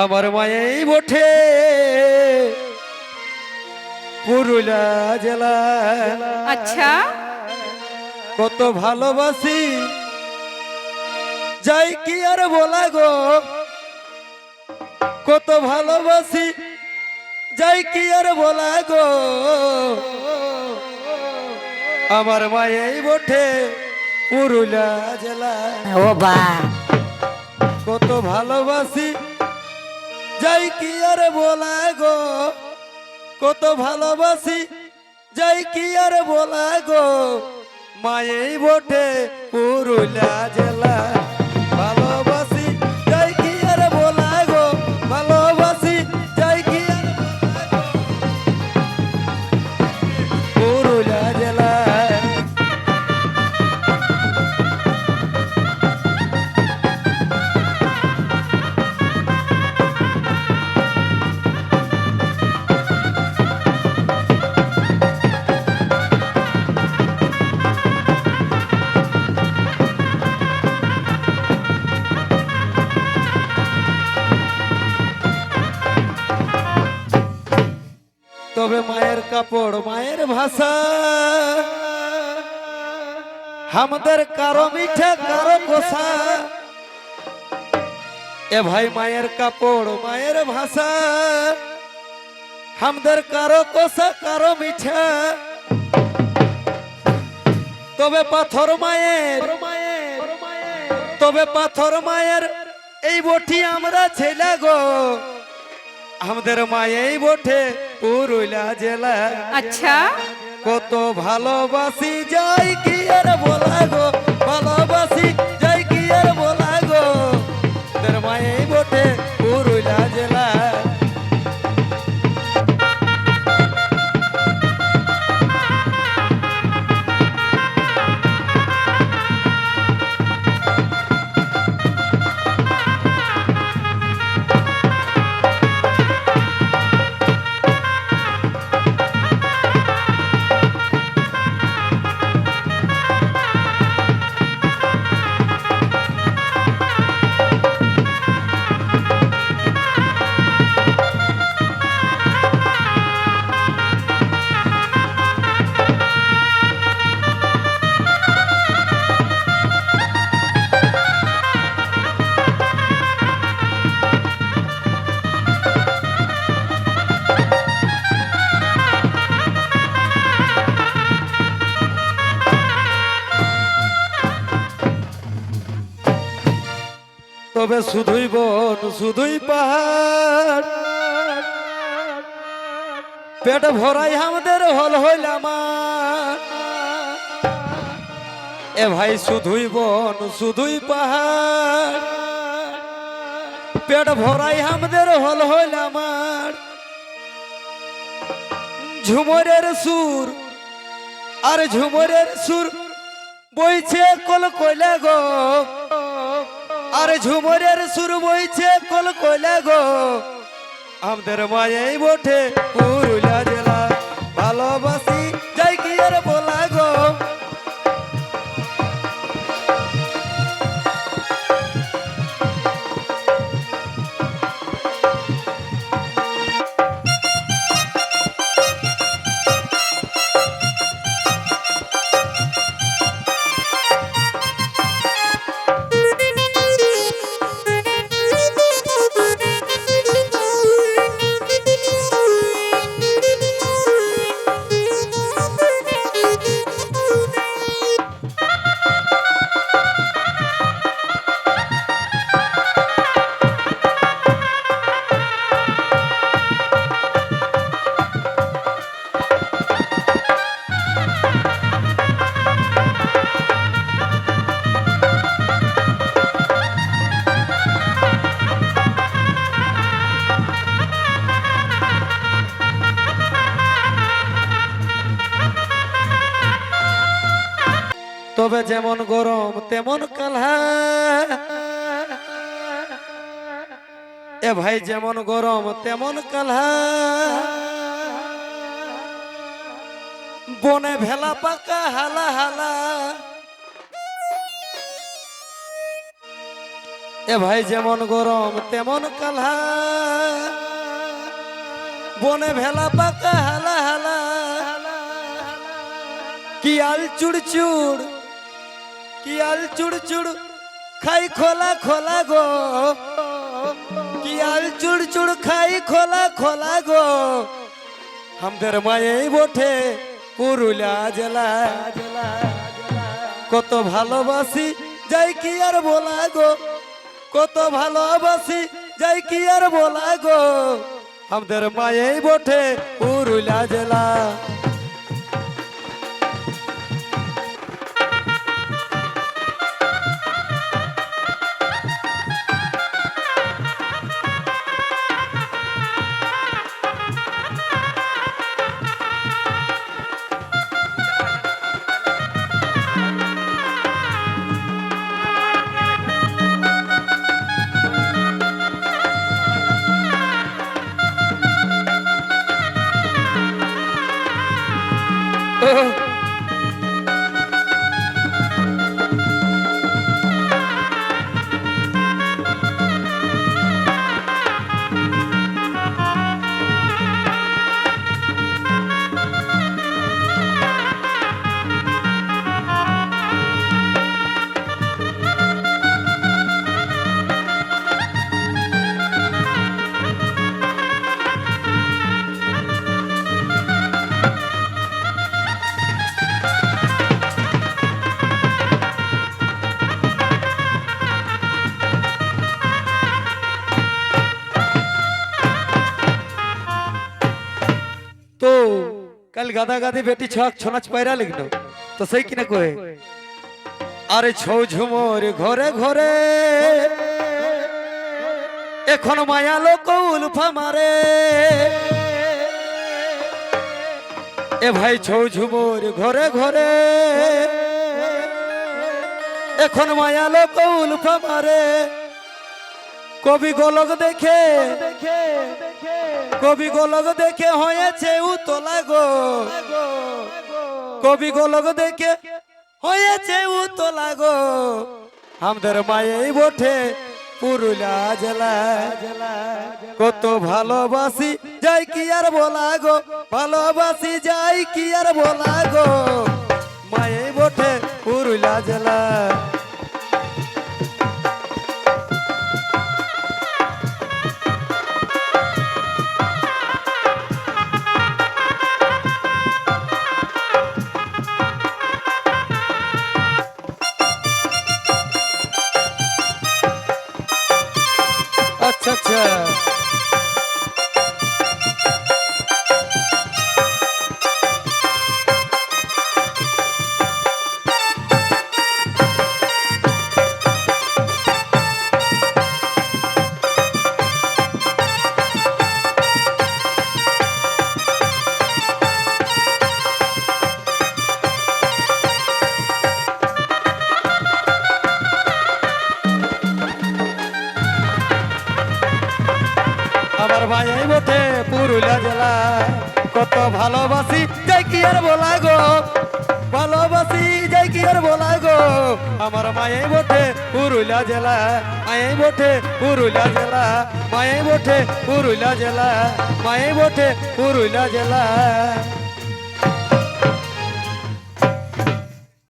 আমার মায়েই বটে পুরুলিয়া জেলা। আচ্ছা, কত ভালোবাসি যাই কি আর বলা গো, কত ভালোবাসি যাই কি আর বলা গো। আমার মায়েই বটে পুরুলিয়া জেলা। ও বা কত ভালোবাসি যাই কি আর বলা গো, কত ভালোবাসি যাই কি আর বলা গো। মায়েই বটে পুরুলিয়া জেলা। ভালোবাসি যাই কি আর বলা গো, ভালোবাসি যাই কি আর বলা গো। পুরুলিয়া জেলা। তবে মায়ের কাপড় মায়ের ভাষা, আমাদের কারো মিঠে কারো কোষা। এ ভাই মায়ের কাপড় মায়ের ভাষা, আমাদের কারো কোষা কারো মিঠা। তবে পাথর মায়ের, তবে পাথর মায়ের এই বটি আমরা ছেলে গো। আমাদের মায়েই বটে পুরুলিয়া জেলা। আচ্ছা, কত ভালোবাসি যাই কি আর বলা গো, ভালোবাসি যাই কি আর বলা গো। আমাদের মায়েই বটে পুরুলিয়া জেলা। তবে শুধুই বন শুধুই পাহাড়, পেট ভরাই আমাদের হল হইলাম। এ ভাই শুধুই বন শুধুই পাহাড়, পেট ভরাই আমাদের হল হইলাম। ঝুমরের সুর আর ঝুমরের সুর বইছে কল কইলা গো, আর ঝুমরের সুর বইছে কল কইলা গো। আমাদের মায়েই বটে পুরুলিয়া জেলা। ভালোবাসি যাই কি আর বলা গো। তবে যেমন গরম তেমন কালহা। এ ভাই যেমন গরম তেমন কালহা। বনে ভেলা পাকা হালা হালা। এ ভাই যেমন গরম তেমন কালহা, বনে ভেলা পাকা হালা হালা, কি আল চুড় চুড়, কি আল চুড় চুড় খাই খোলা খোলা গো, কি আল চুড় চুড় খাই খোলা খোলা গো, আমাদের মায়েই বটে পুরুলিয়া জেলা। কত ভালোবাসি যাই কি আর বলা গো, কত ভালোবাসি যাই কি আর বলা গো, আমাদের মায়েই বটে পুরুলিয়া জেলা। তো কাল গাদা গাদি বেটি ছক ছনাচ পায়রা লিখলো তো সেই কিনা কয়ে, আরে ছৌ ঝুমর ঘরে ঘরে এখন মায়া লোক উলফা মারে, এ ভাই ছৌ ঝুমর ঘরে ঘরে এখন মায়া লোক উলফা মারে, কবি গোলক দেখে, কবি গোলক দেখে হয়েছে উতলা গো, কবি গোলক দেখে হয়েছে উতলা গো, আমাদের মায়েই বটে পুরুলিয়া জেলা। কত ভালোবাসি যাই কি আর বলা গো, ভালোবাসি যাই কি আর বলা গো, মায়েই বটে পুরুলিয়া জেলা। আচ্ছা আচ্ছা আমার মায়েই বটে পুরুলিয়া জেলা। কত ভালোবাসি যাই কি আর বলা গো, ভালোবাসি যাই কি আর বলা গো, আমার মায়েই বটে পুরুলিয়া জেলা, মায়েই বটে পুরুলিয়া জেলা, মায়েই বটে পুরুলিয়া জেলা, মায়েই বটে পুরুলিয়া জেলা।